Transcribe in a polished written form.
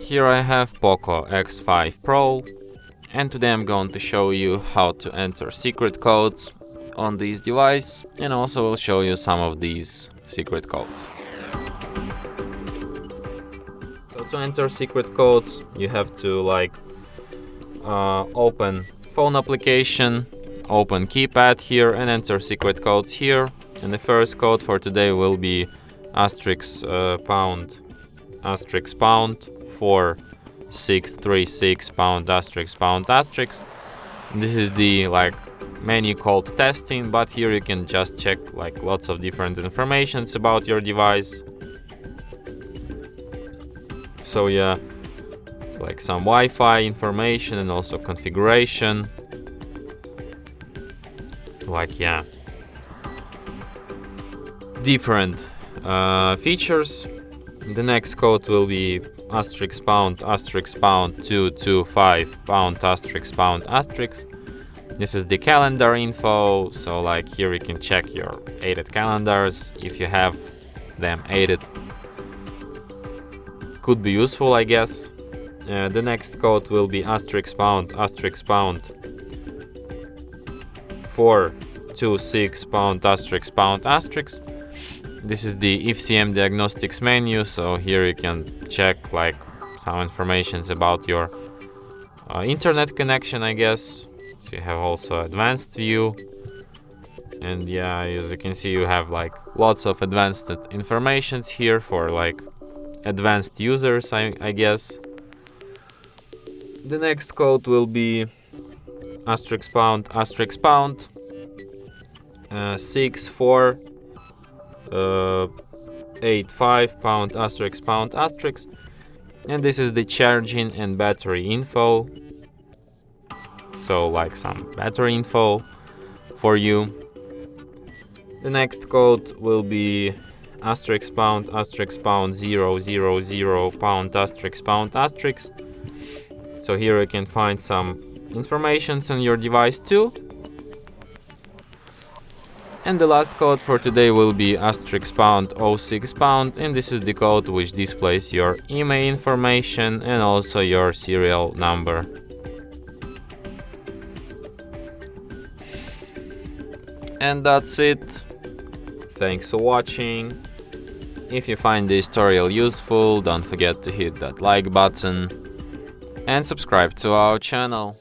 Here I have POCO X5 Pro, and today I'm going to show you how to enter secret codes on this device, and also will show you some of these secret codes. So to enter secret codes, you have to open phone application, open keypad here, and enter secret codes here. And the first code for today will be *pound *pound 4636 pound *pound*. This is the menu called testing, but here you can just check lots of different informations about your device. So yeah, some Wi-Fi information and also configuration. Different features. The next code will be *pound *225 pound *pound*. This is the calendar info, so here you can check your added calendars if you have them added. Could be useful, I guess. The next code will be *pound *426 pound *pound*. This is the FCM diagnostics menu, so here you can check some information about your internet connection, I guess. So you have also advanced view, and yeah, as you can see, you have lots of advanced informations here for advanced users, I guess. The next code will be *pound *pound 6485 pound *pound*. And this is the charging and battery info, so some battery info for you. The next code will be *pound *000 pound *pound*. So here you can find some information on your device too. And the last code for today will be *pound 06 pound, and this is the code which displays your email information and also your serial number. And that's it. Thanks for watching. If you find this tutorial useful, don't forget to hit that like button and subscribe to our channel.